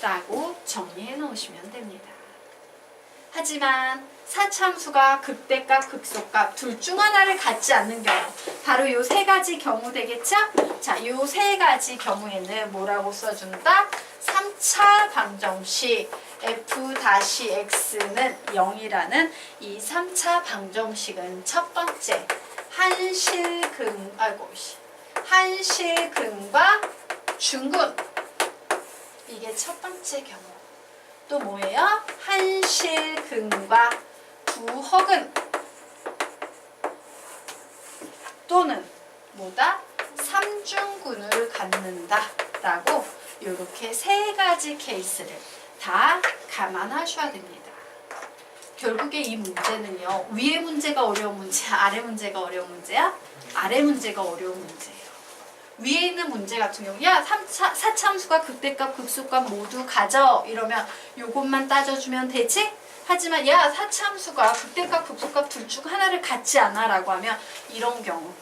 라고 정리해 놓으시면 됩니다. 하지만 사차함수가 극대값, 극소값 둘 중 하나를 갖지 않는 경우, 바로 요 세 가지 경우 되겠죠? 자, 요 세 가지 경우에는 뭐라고 써준다? 3차 방정식 f-x는 0이라는 이 3차 방정식은 첫 번째 한실근과 중근, 이게 첫 번째 경우. 또 뭐예요? 한실근과 부허근 또는 뭐다? 삼중근을 갖는다 라고 이렇게 세 가지 케이스를 다 감안하셔야 됩니다. 결국에 이 문제는요, 위에 문제가 어려운 문제야? 아래 문제가 어려운 문제야? 아래 문제가 어려운 문제예요. 위에 있는 문제 같은 경우, 야, 사차함수가 극대값, 극소값 모두 가져. 이러면 요것만 따져주면 되지? 하지만 야, 사차함수가 극대값, 극소값 둘 중 하나를 갖지 않아 라고 하면 이런 경우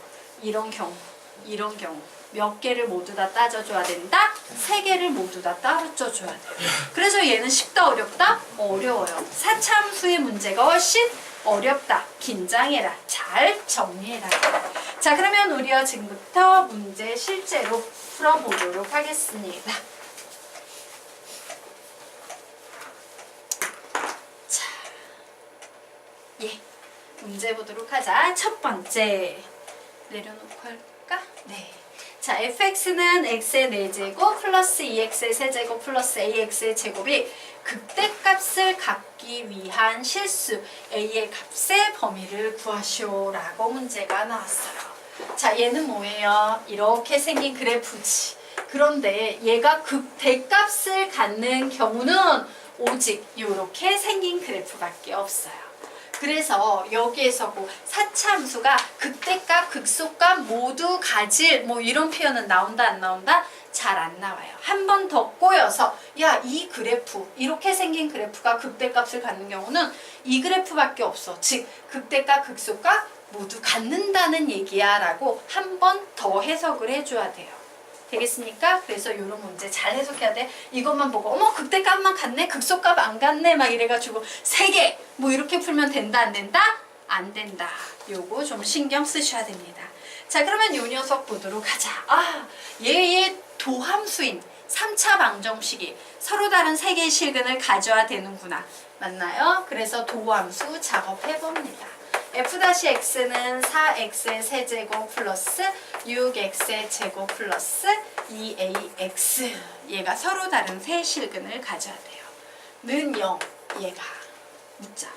몇 개를 모두 다 따져줘야 된다? 세 개를 모두 다 따져줘야 돼. 그래서 얘는 쉽다, 어렵다? 어려워요. 사차함수의 문제가 훨씬 어렵다. 긴장해라. 잘 정리해라. 자, 그러면 우리가 지금부터 문제 실제로 풀어보도록 하겠습니다. 자, 문제 보도록 하자. 첫 번째 내려놓고 할까? 네. 자, fx는 x의 4제곱 플러스 2x의 세제곱 플러스 ax의 제곱이 극대값을 갖기 위한 실수 a의 값의 범위를 구하시오라고 문제가 나왔어요. 자, 얘는 뭐예요? 이렇게 생긴 그래프지. 그런데 얘가 극대값을 갖는 경우는 오직 이렇게 생긴 그래프밖에 없어요. 그래서 여기에서 사차함수가 극대값, 극소값 모두 가질 뭐 이런 표현은 나온다, 안 나온다? 잘 안 나와요. 한 번 더 꼬여서 야, 이 그래프, 이렇게 생긴 그래프가 극대값을 갖는 경우는 이 그래프밖에 없어. 즉 극대값, 극소값 모두 갖는다는 얘기야 라고 한 번 더 해석을 해줘야 돼요. 되겠습니까? 그래서 이런 문제 잘 해석해야 돼. 이것만 보고 어머 극대값만 같네? 극소값 안 같네? 막 이래가지고 3개 뭐 이렇게 풀면 된다, 안 된다? 안 된다. 요거 좀 신경 쓰셔야 됩니다. 자, 그러면 요 녀석 보도록 하자. 아, 얘의 도함수인 3차 방정식이 서로 다른 3개의 실근을 가져야 되는구나. 맞나요? 그래서 도함수 작업해봅니다. f-x는 4x의 세제곱 플러스 6x의 제곱 플러스 2ax, 얘가 서로 다른 세 실근을 가져야 돼요. 는 0, 얘가 묻자.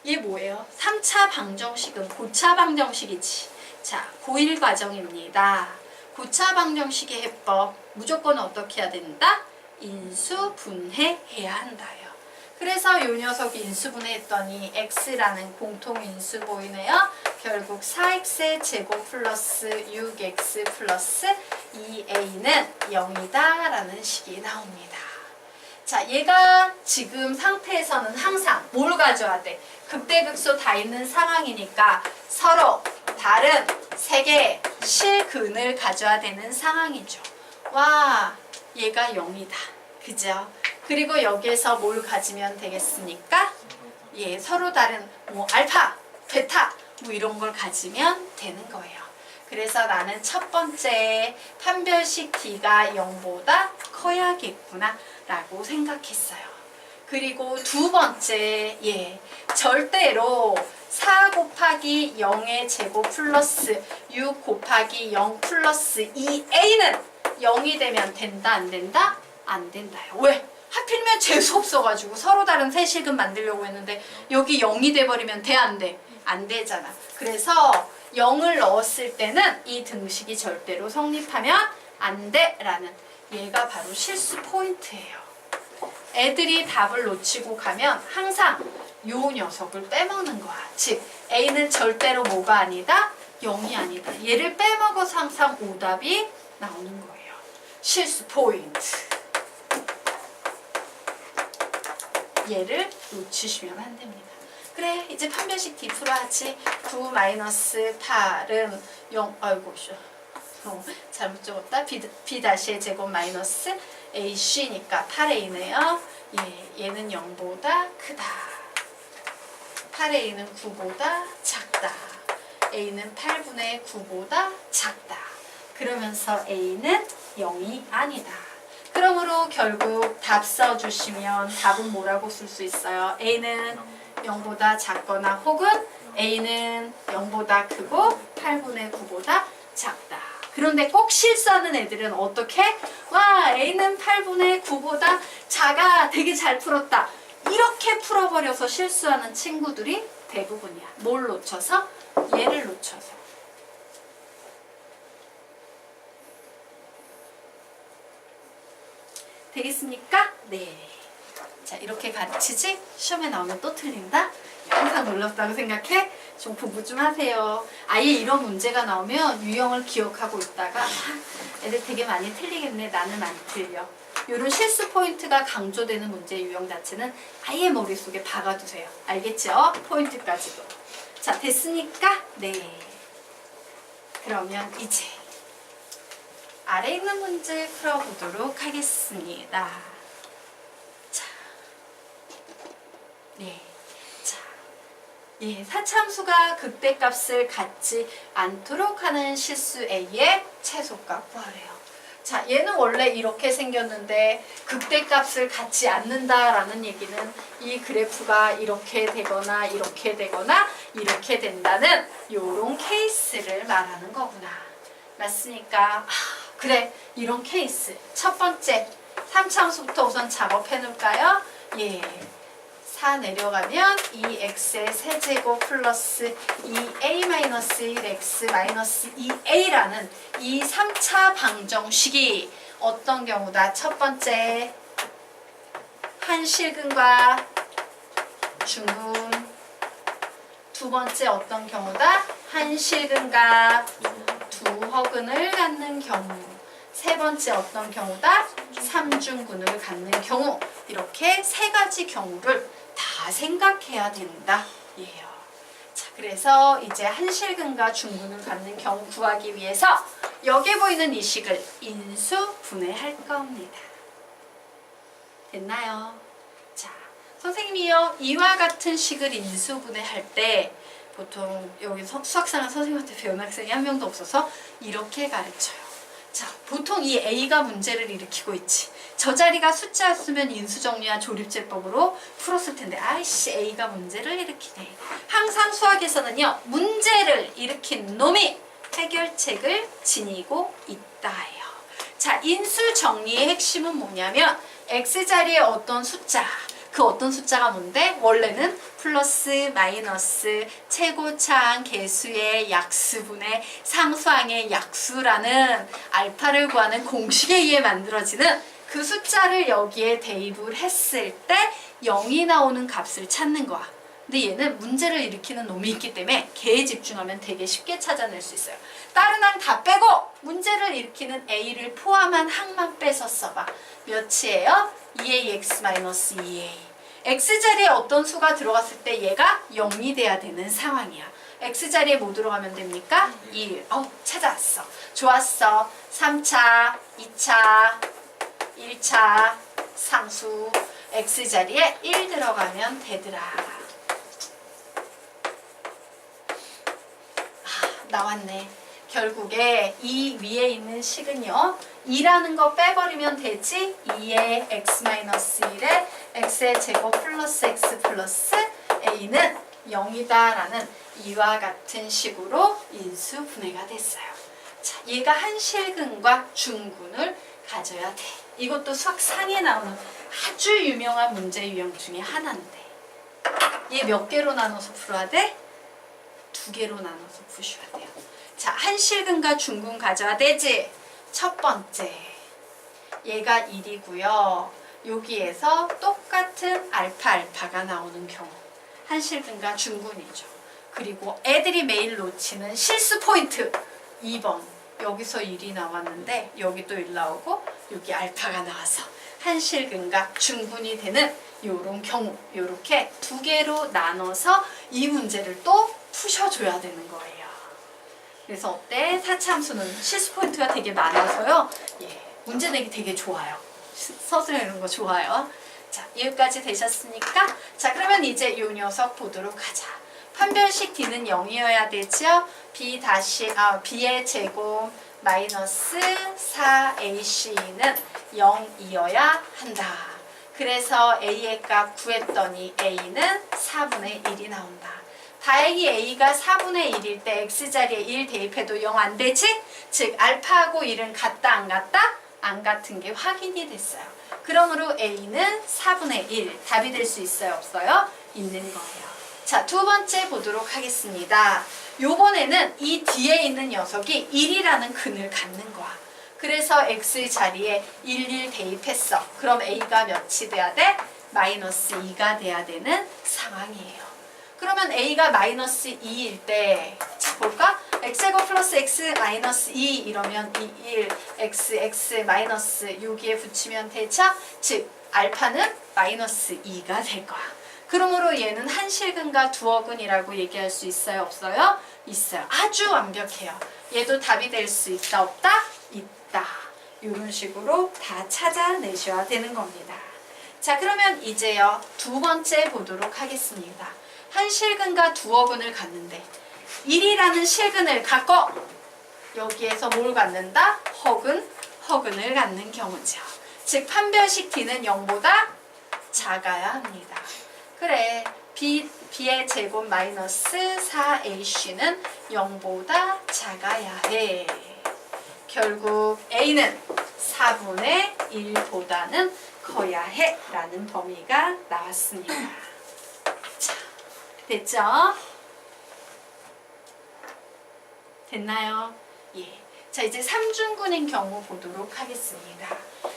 얘 뭐예요? 3차 방정식은 고차 방정식이지. 자, 고1 과정입니다. 고차 방정식의 해법 무조건 어떻게 해야 된다? 인수분해해야 한다요. 그래서 요 녀석 인수분해했더니 x라는 공통인수 보이네요. 결국 4x의 제곱 플러스 6x 플러스 2a는 0이다 라는 식이 나옵니다. 자, 얘가 지금 상태에서는 항상 뭘 가져야 돼? 극대극소 다 있는 상황이니까 서로 다른 3개의 실근을 가져야 되는 상황이죠. 와, 얘가 0이다. 그죠? 그리고 여기에서 뭘 가지면 되겠습니까? 예, 서로 다른 뭐 알파, 베타 뭐 이런 걸 가지면 되는 거예요. 그래서 나는 첫 번째 판별식 D가 0보다 커야겠구나 라고 생각했어요. 그리고 두 번째, 절대로 4 곱하기 0의 제곱 플러스 6 곱하기 0 플러스 2a는 0이 되면 된다, 안 된다? 안 된다요. 왜? 하필이면 재수 없어가지고 서로 다른 세 실근 만들려고 했는데 여기 0이 돼버리면 돼, 안 돼? 안 되잖아. 그래서 0을 넣었을 때는 이 등식이 절대로 성립하면 안 돼 라는, 얘가 바로 실수 포인트예요. 애들이 답을 놓치고 가면 항상 요 녀석을 빼먹는 거야. 즉 A는 절대로 뭐가 아니다? 0이 아니다. 얘를 빼먹어서 항상 오답이 나오는 거예요. 실수 포인트. 얘를 놓치시면 안 됩니다. 그래, 이제 판별식 D 풀어야지. 9 마이너스 8은 0, 아이고, 잘못 적었다. B-의 제곱 마이너스 AC니까 8A네요. 예, 얘는 0보다 크다. 8A는 9보다 작다. A는 8분의 9보다 작다. 그러면서 A는 0이 아니다. 그러므로 결국 답 써주시면 답은 뭐라고 쓸 수 있어요? A는 0보다 작거나 혹은 A는 0보다 크고 8분의 9보다 작다. 그런데 꼭 실수하는 애들은 어떻게? 와, A는 8분의 9보다 작아. 되게 잘 풀었다. 이렇게 풀어버려서 실수하는 친구들이 대부분이야. 뭘 놓쳐서? 얘를 놓쳐서. 되겠습니까? 네. 자, 이렇게 가르치지? 시험에 나오면 또 틀린다? 항상 놀랍다고 생각해? 좀 공부 좀 하세요. 아예 이런 문제가 나오면 유형을 기억하고 있다가 애들 되게 많이 틀리겠네. 나는 안 틀려. 이런 실수 포인트가 강조되는 문제 유형 자체는 아예 머릿속에 박아두세요. 알겠죠? 포인트까지도. 자, 됐으니까? 네. 그러면 이제 아래 있는 문제 풀어보도록 하겠습니다. 자, 네. 자, 예, 사참수가 극대값을 갖지 않도록 하는 실수 A의 최소값 구하래요. 자, 얘는 원래 이렇게 생겼는데 극대값을 갖지 않는다라는 얘기는 이 그래프가 이렇게 되거나 이렇게 되거나 이렇게 된다는 요런 케이스를 말하는 거구나. 맞습니까? 그래, 이런 케이스. 첫 번째, 3참수부터 우선 작업해 놓을까요? 예. 4 내려가면 2x의 세제곱 플러스 2a-1x 마이너스 2a라는 이 3차 방정식이 어떤 경우다? 첫 번째, 한실근과 중근. 두 번째 어떤 경우다? 한실근과 두허근을 갖는 경우. 세 번째 어떤 경우다? 삼중근을 갖는 경우. 이렇게 세 가지 경우를 다 생각해야 된다. 예요. 자, 그래서 이제 한실근과 중근을 갖는 경우 구하기 위해서 여기에 보이는 이 식을 인수분해할 겁니다. 됐나요? 자, 선생님이요. 이와 같은 식을 인수분해할 때 보통 여기 수학상을 선생님한테 배운 학생이 한 명도 없어서 이렇게 가르쳐요. 자, 보통 이 A가 문제를 일으키고 있지. 저 자리가 숫자였으면 인수정리와 조립제법으로 풀었을 텐데 아이씨 A가 문제를 일으키네. 항상 수학에서는요. 문제를 일으킨 놈이 해결책을 지니고 있다 해요. 자, 인수정리의 핵심은 뭐냐면 X자리에 어떤 숫자, 그 어떤 숫자가 뭔데? 원래는 플러스, 마이너스, 최고차항 개수의 약수분의 상수항의 약수라는 알파를 구하는 공식에 의해 만들어지는 그 숫자를 여기에 대입을 했을 때 0이 나오는 값을 찾는 거야. 근데 얘는 문제를 일으키는 놈이 있기 때문에 걔에 집중하면 되게 쉽게 찾아낼 수 있어요. 다른 항 다 빼고 문제를 일으키는 A를 포함한 항만 빼서 써봐. 몇이에요? 2ax-2a. x자리에 어떤 수가 들어갔을 때 얘가 0이 돼야 되는 상황이야. x자리에 뭐 들어가면 됩니까? 1. 찾아왔어. 좋았어. 3차, 2차, 1차, 상수. x자리에 1 들어가면 되더라. 나왔네. 결국에 이 위에 있는 식은요. 2라는 거 빼버리면 되지. 2의 x-1에 x의 제곱 플러스 x 플러스 a는 0이다 라는 이와 같은 식으로 인수분해가 됐어요. 자, 얘가 한실근과 중근을 가져야 돼. 이것도 수학 상에 나오는 아주 유명한 문제 유형 중에 하나인데 얘 몇 개로 나눠서 풀어야 돼? 2개로 나눠서 푸셔야 돼요. 자, 한실근과 중근 가져야 되지. 첫 번째, 얘가 1이고요. 여기에서 똑같은 알파가 나오는 경우 한실근과 중근이죠. 그리고 애들이 매일 놓치는 실수 포인트 2번. 여기서 1이 나왔는데 여기 또 1 나오고 여기 알파가 나와서 한실근과 중근이 되는 요런 경우 요렇게 2개로 나눠서 이 문제를 또 푸셔줘야 되는 거예요. 그래서 어때? 사참수는 실수 포인트가 되게 많아서요. 예, 문제 내기 되게 좋아요. 서술하는 거 좋아요. 자, 여기까지 되셨으니까 자, 그러면 이제 이 녀석 보도록 하자. 판별식 D는 0이어야 되죠. B의 제곱 마이너스 4AC는 0이어야 한다. 그래서 A의 값 구했더니 A는 4분의 1이 나온다. 다행히 A가 4분의 1일 때 X자리에 1 대입해도 0 안 되지? 즉 알파하고 1은 같다 안 같다? 안 같은 게 확인이 됐어요. 그러므로 A는 4분의 1 답이 될 수 있어요? 없어요? 있는 거예요. 자, 두 번째 보도록 하겠습니다. 요번에는 이 뒤에 있는 녀석이 1이라는 근을 갖는 거야. 그래서 X 자리에 1 대입했어. 그럼 A가 몇이 돼야 돼? 마이너스 2가 돼야 되는 상황이에요. 그러면 A가 마이너스 2일 때, 자, 볼까? X제곱 플러스 X 마이너스 2 이러면 1, X 마이너스 여기에 붙이면 되죠? 즉, 알파는 마이너스 2가 될 거야. 그러므로 얘는 한실근과 두어근이라고 얘기할 수 있어요? 없어요? 있어요. 아주 완벽해요. 얘도 답이 될 수 있다? 없다? 있다. 이런 식으로 다 찾아내셔야 되는 겁니다. 자, 그러면 이제요. 두 번째 보도록 하겠습니다. 한실근과 두어근을 갖는데 1이라는 실근을 갖고 여기에서 뭘 갖는다? 허근을 갖는 경우죠. 즉 판별식 D는 0보다 작아야 합니다. 그래, B의 제곱 마이너스 4AC는 0보다 작아야 해. 결국 A는 4분의 1보다는 커야 해 라는 범위가 나왔습니다. 자, 됐죠? 됐나요? 예. 자, 이제 삼중근인 경우 보도록 하겠습니다.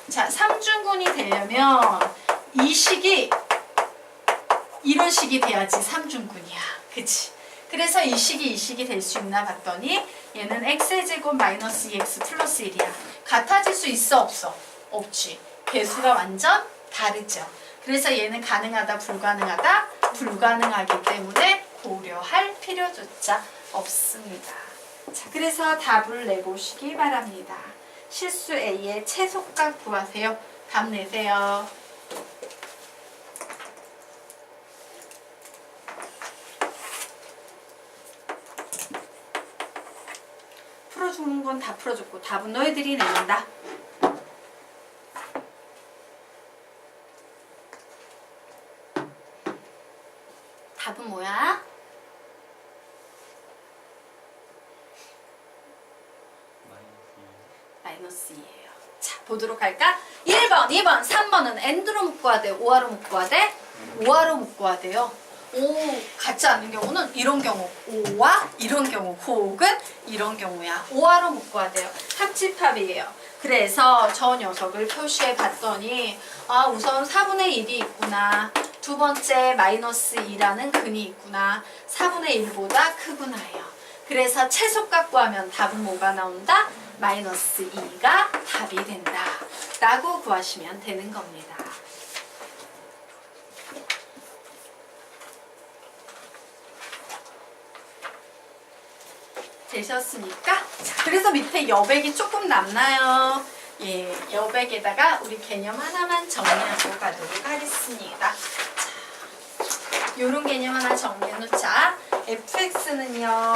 자, 삼중근이 되려면 이 식이 이런 식이 돼야지 삼중근이야. 그치? 그래서 이 식이 될 수 있나 봤더니 얘는 x제곱 마이너스 2x 플러스 1이야. 같아질 수 있어? 없어? 없지. 개수가 완전 다르죠. 그래서 얘는 가능하다 불가능하다? 불가능하기 때문에 고려할 필요조차 없습니다. 자, 그래서 답을 내보시기 바랍니다. 실수 A의 최소값 구하세요. 답 내세요. 풀어주는 건 다 풀어줬고 답은 너희들이 낸다. 답은 뭐야? 마이너스 2예요. 자, 보도록 할까? 1번, 2번, 3번은 AND로 묶어야 돼? OR로 묶어야 돼? OR로 묶어야 돼요. O 같지 않은 경우는 이런 경우 O와 이런 경우 혹은 이런 경우야. OR로 묶어야 돼요. 합집합이에요. 그래서 저 녀석을 표시해 봤더니 아, 우선 4분의 1이 있구나. 두 번째 마이너스 2라는 근이 있구나. 4분의 1보다 크구나예요. 그래서 최소값 구하면 답은 뭐가 나온다? 마이너스 2가 답이 된다. 라고 구하시면 되는 겁니다. 되셨습니까? 자, 그래서 밑에 여백이 조금 남나요? 예, 여백에다가 우리 개념 하나만 정리하고 가도록 하겠습니다. 자, 요런 개념 하나 정리해 놓자. fx는요.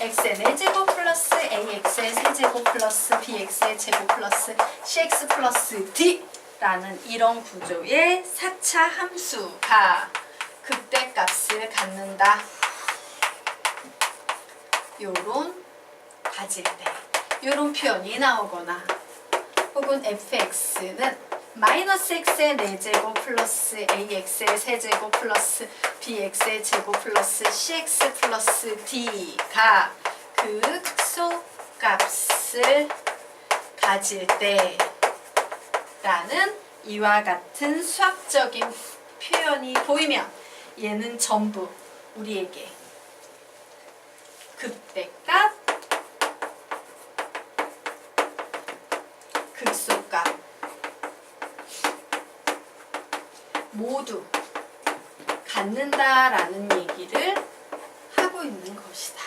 x의 4제곱 플러스 ax의 세제곱 플러스 bx의 제곱 플러스 cx 플러스 d라는 이런 구조의 4차 함수가 극대값을 갖는다. 요런 가질 때 요런 표현이 나오거나 혹은 fx는 마이너스 x의 4제곱 플러스 ax의 세제곱 플러스 bx의 제곱 플러스 cx 플러스 d가 극소값을 가질 때 라는 이와 같은 수학적인 표현이 보이면 얘는 전부 우리에게 극대값, 극소값 모두 갖는다라는 얘기를 하고 있는 것이다.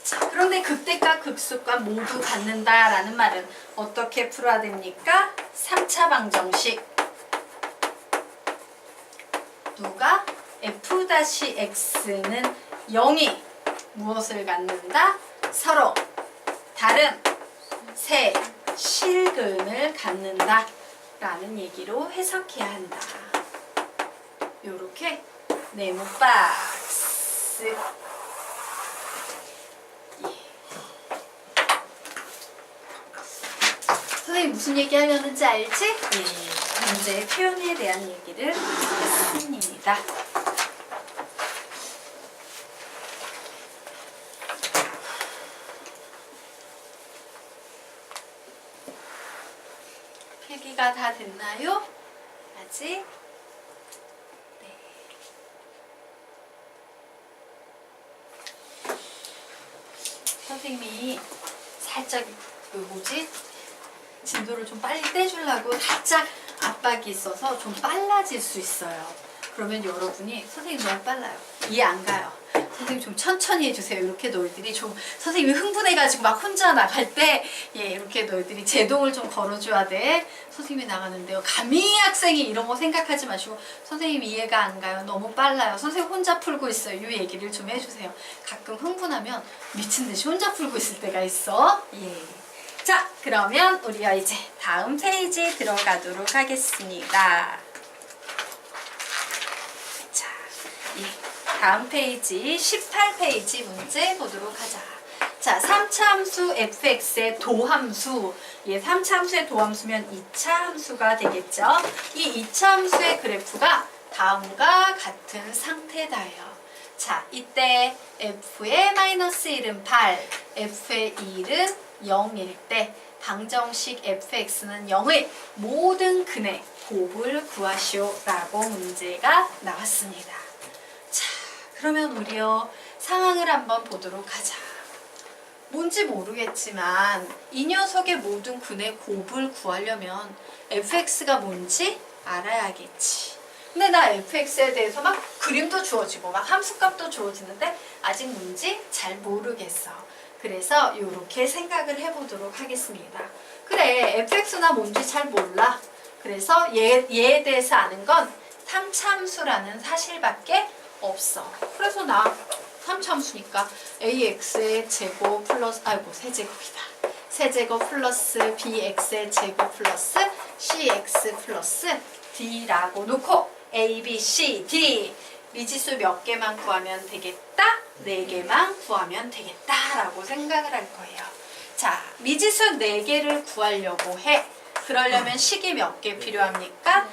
자, 그런데 극대값, 극소값 모두 갖는다라는 말은 어떻게 풀어야 됩니까? 3차 방정식 누가 f-x는 0이 무엇을 갖는다? 서로 다른 새 실근을 갖는다 라는 얘기로 해석해야 한다. 요렇게 네모 박스. 예. 선생님 무슨 얘기 하려는지 알지? 예. 문제의 표현에 대한 얘기를 했습니다. 필기가 다 됐나요? 아직? 네. 선생님이 살짝 진도를 좀 빨리 떼주려고 살짝 압박이 있어서 좀 빨라질 수 있어요. 그러면 여러분이 선생님 너무 빨라요. 이해 안 가요. 선생님 좀 천천히 해주세요. 이렇게 너희들이 좀 선생님이 흥분해가지고 막 혼자 나갈 때 이렇게 너희들이 제동을 좀 걸어줘야 돼. 선생님이 나가는데요. 감히 학생이 이런 거 생각하지 마시고 선생님 이해가 안 가요. 너무 빨라요. 선생님 혼자 풀고 있어요. 이 얘기를 좀 해주세요. 가끔 흥분하면 미친 듯이 혼자 풀고 있을 때가 있어. 자, 그러면 우리가 이제 다음 페이지 들어가도록 하겠습니다. 자, 다음 페이지 18페이지 문제 보도록 하자. 자, 3차 함수 fx의 도함수. 3차 함수의 도함수면 2차 함수가 되겠죠. 이 2차 함수의 그래프가 다음과 같은 상태다요. 자, 이때 f의 마이너스 1은 8, f의 1은 0일 때 방정식 fx는 0의 모든 근의 곱을 구하시오 라고 문제가 나왔습니다. 자, 그러면 우리요 상황을 한번 보도록 하자. 뭔지 모르겠지만 이 녀석의 모든 근의 곱을 구하려면 fx가 뭔지 알아야겠지. 근데 나 fx에 대해서 막 그림도 주어지고 막 함수값도 주어지는데 아직 뭔지 잘 모르겠어. 그래서 이렇게 생각을 해보도록 하겠습니다. 그래, fx나 뭔지 잘 몰라. 그래서 얘에 대해서 아는 건 3참수라는 사실밖에 없어. 그래서 나 3참수니까 ax의 제곱 플러스 세제곱이다. 세제곱 플러스 bx의 제곱 플러스 cx 플러스 d라고 놓고 a, b, c, d 미지수 몇 개만 구하면 되겠다? 4개만 구하면 되겠다 라고 생각을 할 거예요. 자, 미지수 4개를 구하려고 해. 그러려면 식이 몇 개 필요합니까?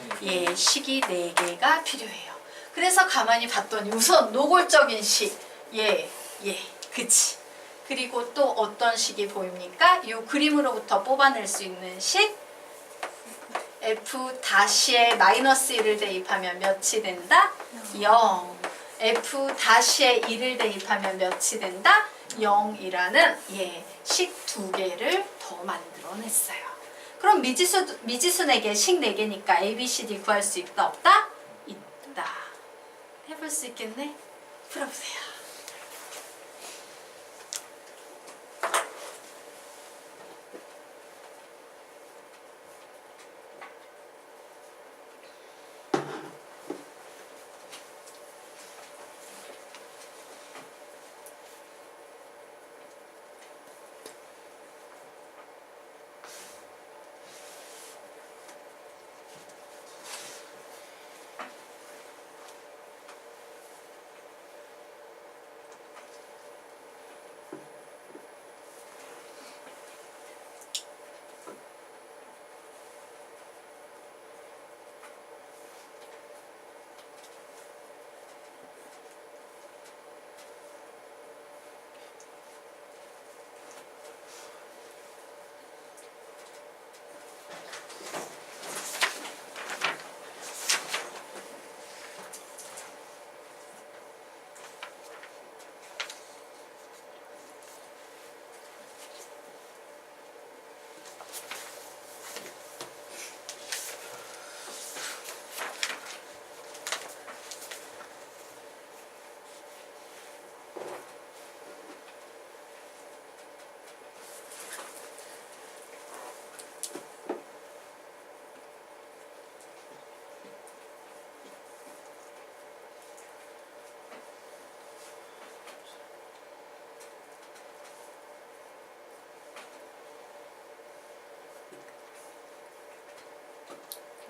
식이 4개가 필요해요. 그래서 가만히 봤더니 우선 노골적인 식, 그치. 그리고 또 어떤 식이 보입니까? 이 그림으로부터 뽑아낼 수 있는 식, f-에 마이너스 1을 대입하면 몇이 된다? 0. f-에 1을 대입하면 몇이 된다? 0이라는 식 2개를 더 만들어냈어요. 그럼 미지수 4개, 식 4개니까 a, b, c, d 구할 수 있다 없다? 있다. 해볼 수 있겠네? 풀어보세요.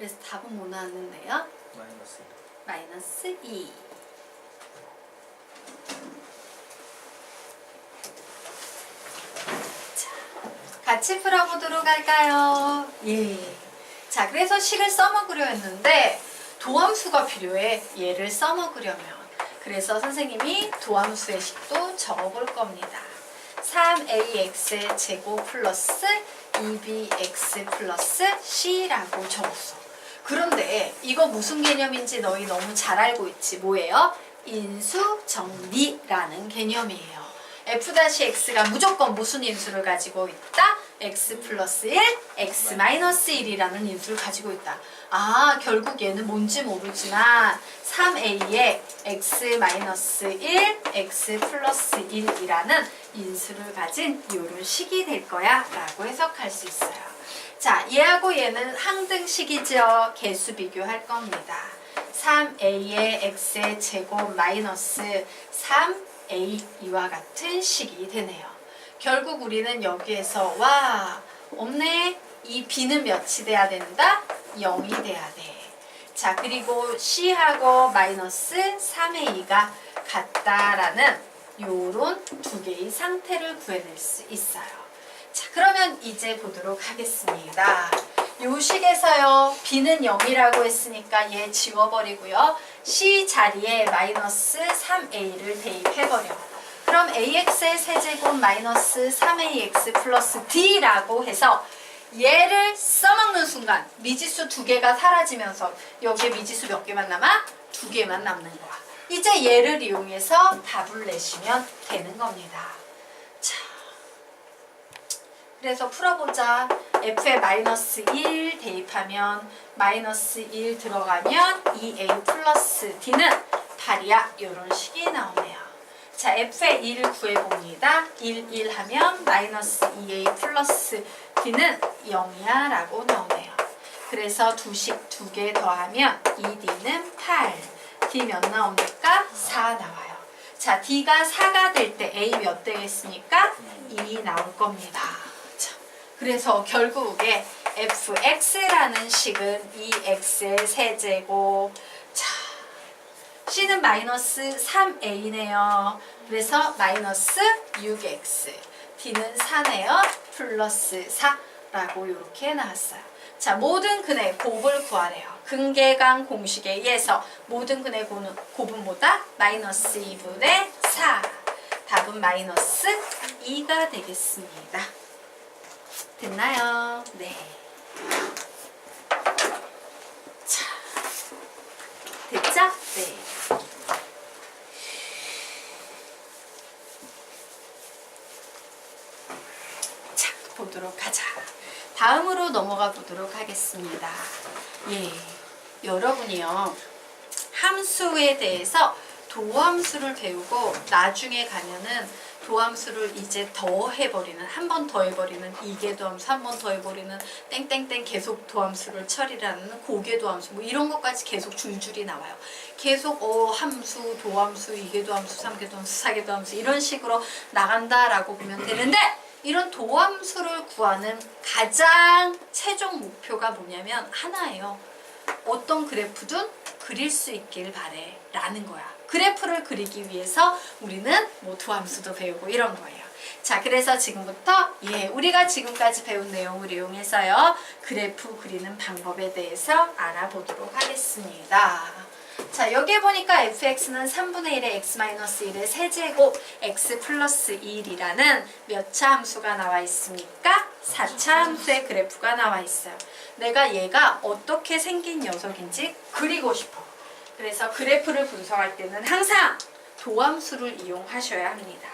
그래서 답은 뭐 나왔는데요? 마이너스. 마이너스 2. 자, 같이 풀어보도록 할까요? 예. 자, 그래서 식을 써먹으려 했는데 도함수가 필요해. 얘를 써먹으려면. 그래서 선생님이 도함수의 식도 적어볼 겁니다. 3ax 제곱 플러스 2bx 플러스 c라고 적었어. 그런데 이거 무슨 개념인지 너희 너무 잘 알고 있지. 뭐예요? 인수 정리라는 개념이에요. f-x가 무조건 무슨 인수를 가지고 있다? x 플러스 1, x 마이너스 1이라는 인수를 가지고 있다. 아, 결국 얘는 뭔지 모르지만 3a에 x 마이너스 1, x 플러스 1이라는 인수를 가진 이런 식이 될 거야 라고 해석할 수 있어요. 자, 얘하고 얘는 항등식이죠. 개수 비교할 겁니다. 3a의 x의 제곱 마이너스 3a 이와 같은 식이 되네요. 결국 우리는 여기에서 와 없네. 이 b는 몇이 돼야 된다? 0이 돼야 돼. 자, 그리고 c하고 마이너스 3a가 같다라는 요런 두 개의 상태를 구해낼 수 있어요. 자, 그러면 이제 보도록 하겠습니다. 요 식에서요, b는 0이라고 했으니까 얘 지워버리고요. c 자리에 마이너스 3a를 대입해버려. 그럼 ax의 세제곱 마이너스 3ax 플러스 d라고 해서 얘를 써먹는 순간 미지수 두 개가 사라지면서 여기에 미지수 몇 개만 남아? 두 개만 남는 거야. 이제 얘를 이용해서 답을 내시면 되는 겁니다. 자, 그래서 풀어보자. f에 마이너스 1 대입하면 마이너스 1 들어가면 2a 플러스 d는 8이야. 이런 식이 나오네요. 자, f의 1을 구해봅니다. 1 하면 마이너스 2a 플러스 d는 0이야 라고 나오네요. 그래서 두식 두 개 더하면 2d는 8. d 몇 나옵니까? 4 나와요. 자, d가 4가 될 때 a 몇 되겠습니까? 2 나올 겁니다. 자, 그래서 결국에 fx라는 식은 2x의 세제곱. 자, c는 마이너스 3a네요. 그래서 마이너스 6x. d는 4네요. 플러스 4라고 이렇게 나왔어요. 자, 모든 근의 곱을 구하래요. 근계강 공식에 의해서 모든 근의 곱은 마이너스 2분의 4. 답은 마이너스 2가 되겠습니다. 됐나요? 네. 자, 됐죠? 네. 자, 보도록 하자. 다음으로 넘어가 보도록 하겠습니다. 예, 여러분이요, 함수에 대해서 도함수를 배우고 나중에 가면은 도함수를 이제 더 해버리는, 한 번 더 해버리는 이계도함수, 한 번 더 해버리는 땡땡땡 계속 도함수를 처리하는 고계도함수, 뭐 이런 것까지 계속 줄줄이 나와요. 계속 함수, 도함수, 이계도함수, 삼계도함수, 사계도함수 이런 식으로 나간다라고 보면 되는데, 이런 도함수를 구하는 가장 최종 목표가 뭐냐면 하나예요. 어떤 그래프든 그릴 수 있길 바래 라는 거야. 그래프를 그리기 위해서 우리는 뭐 도함수도 배우고 이런 거예요. 자, 그래서 지금부터 우리가 지금까지 배운 내용을 이용해서요, 그래프 그리는 방법에 대해서 알아보도록 하겠습니다. 자, 여기에 보니까 fx는 3분의 1의 x-1의 세제곱 x 플러스 1이라는 몇 차 함수가 나와 있습니까? 4차 함수의 그래프가 나와 있어요. 내가 얘가 어떻게 생긴 녀석인지 그리고 싶어. 그래서 그래프를 분석할 때는 항상 도함수를 이용하셔야 합니다.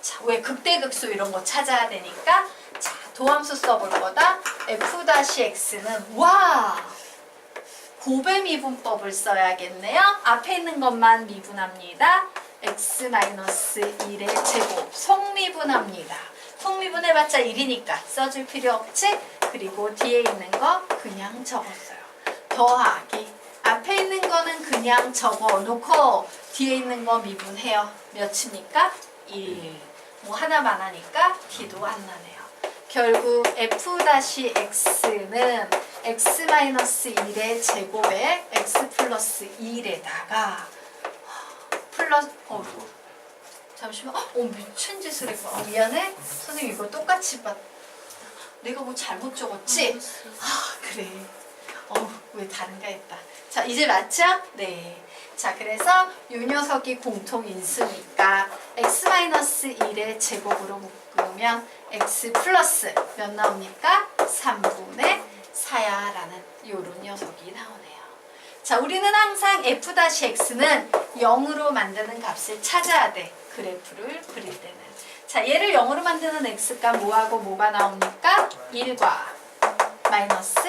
자, 왜 극대극소 이런 거 찾아야 되니까, 자, 도함수 써볼 거다. f-x는 곱의 미분법을 써야겠네요. 앞에 있는 것만 미분합니다. x-1의 제곱 속미분합니다. 속미분해봤자 1이니까 써줄 필요 없지? 그리고 뒤에 있는 거 그냥 적었어요. 더하기. 앞에 있는 거는 그냥 적어놓고 뒤에 있는 거 미분해요. 몇입니까? 1. 뭐 하나만 하니까 D도 안 나네요. 결국 f-x는 x-1의 제곱에 x 플러스 1에다가 플러스 잠시만 미친 짓을 했고 미안해 선생님 이거 똑같이 봤 내가 뭐 잘못 적었지? 그래 왜 다른가 했다. 자 이제 맞죠? 네. 자 그래서 이 녀석이 공통인수니까 x-1의 제곱으로 묶으면 x 플러스 몇 나옵니까? 3분의 4야 라는 요런 녀석이 나오네요. 자 우리는 항상 f-x는 0으로 만드는 값을 찾아야 돼. 그래프를 그릴 때는. 자 얘를 0으로 만드는 x값 뭐하고 뭐가 나옵니까? 1과 마이너스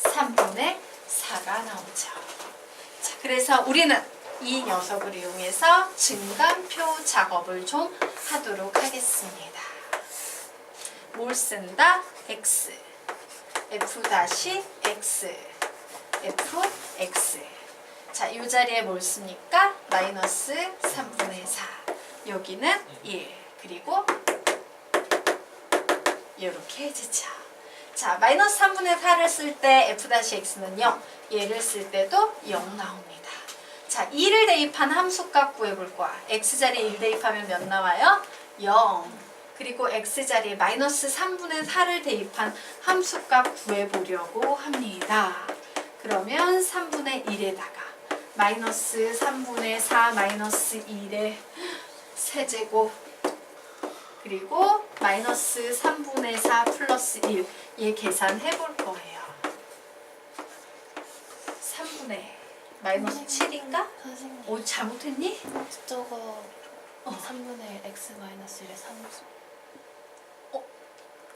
3분의 4가 나오죠. 자 그래서 우리는 이 녀석을 이용해서 증간표 작업을 좀 하도록 하겠습니다. 뭘 쓴다? x f-x fx 자, 이 자리에 뭘 씁니까? 마이너스 3분의 4 여기는 1 그리고 이렇게 해주죠. 자, 마이너스 3분의 4를 쓸 때 f-x는 0 얘를 쓸 때도 0 나옵니다. 자, 2를 대입한 함수값 구해볼 거야. x자리에 1 대입하면 몇 나와요? 0. 그리고 x자리에 마이너스 3분의 4를 대입한 함수값 구해보려고 합니다. 그러면 3분의 1에다가 마이너스 3분의 4 마이너스 1의 세제곱 그리고 마이너스 3분의 4 플러스 1 얘 계산해볼 거예요. 3분의 마이너스 7인가? 선생님 잘못했니? 저거 3분의 1 x 마이너스 1의 3.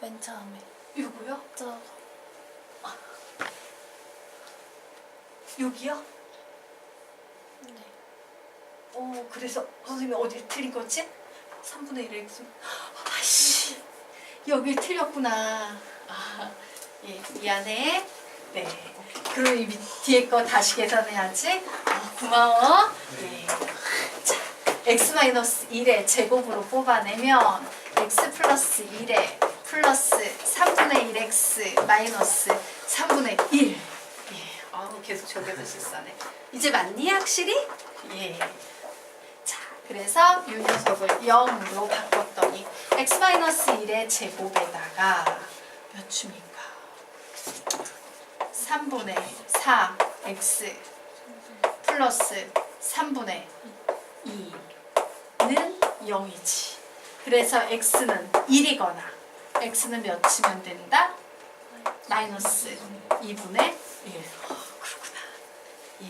맨 처음에 요거요? 저거 여기요? 네. 그래서 선생님이 어디 틀린 거지? 3분의 1의 x 아이씨 여기 틀렸구나. 예 미안해. 네 그럼 이 뒤에 거 다시 계산해야지. 고마워. 네. 자 x-1의 제곱으로 뽑아내면 x 플러스 1의 플러스 3분의 1x 마이너스 3분의 1. 예. 계속 저게도 실수하네. 이제 맞니 확실히? 예. 자, 그래서 이 녀석을 0으로 바꿨더니 x-1의 제곱에다가 몇 춤인가? 3분의 4x 플러스 3분의 2는 0이지. 그래서 x는 1이거나 x는 몇 치면 된다? 마이너스 2분의 1. 그렇구나. 예.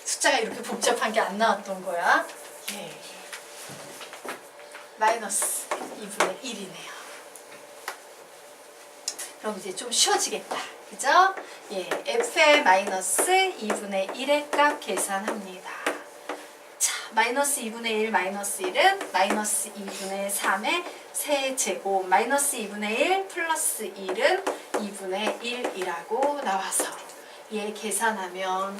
숫자가 이렇게 복잡한 게 안 나왔던 거야. 예. 마이너스 2분의 1이네요. 그럼 이제 좀 쉬워지겠다. 그죠? 예. f의 마이너스 2분의 1의 값 계산합니다. 자, 마이너스 2분의 1 마이너스 1은 마이너스 2분의 3의 세제곱 마이너스 2분의 1 플러스 1은 2분의 1이라고 나와서 얘 계산하면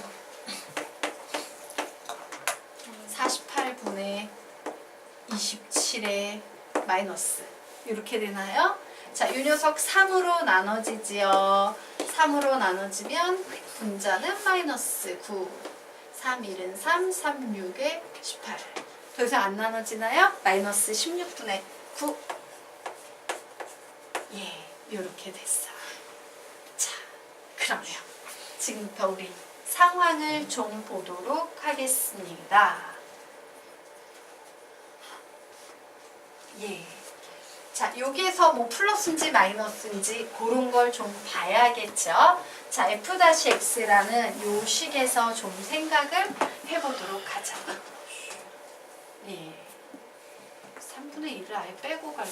48분의 27의 마이너스 이렇게 되나요? 자, 이 녀석 3으로 나눠지지요. 3으로 나눠지면 분자는 마이너스 9 3, 1은 3, 3, 6에 18 더 이상 안 나눠지나요? 마이너스 16분의 9 예, 이렇게 됐어. 자, 그러면 지금부터 우리 상황을 좀 보도록 하겠습니다. 예. 자, 여기에서 뭐 플러스인지 마이너스인지 그런 걸 좀 봐야겠죠. 자, f-x라는 요 식에서 좀 생각을 해보도록 하자. 예. 3분의 1을 아예 빼고 갈까?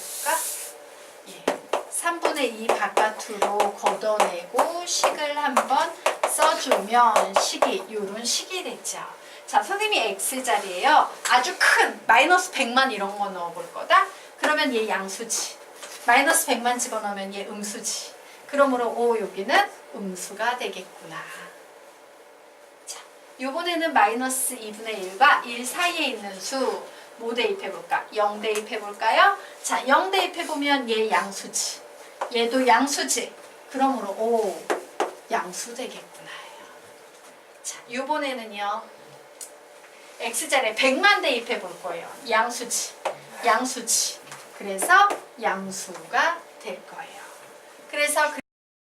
예. 3분의 2 바깥으로 걷어내고 식을 한번 써주면 식이 요런 식이 됐죠. 자, 선생님이 x자리에요. 아주 큰 마이너스 100만 이런 거 넣어볼 거다. 그러면 얘 양수지. 마이너스 100만 집어넣으면 얘 음수지. 그러므로 여기는 음수가 되겠구나. 자, 요번에는 마이너스 2분의 1과 1 사이에 있는 수 뭐 대입해볼까? 0 대입해볼까요? 자, 0 대입해보면 얘 양수지. 얘도 양수지. 그러므로 오, 양수 되겠구나. 자, 이번에는요. x자리에 100만 대입해 볼 거예요. 양수지. 양수지. 그래서 양수가 될 거예요. 그래서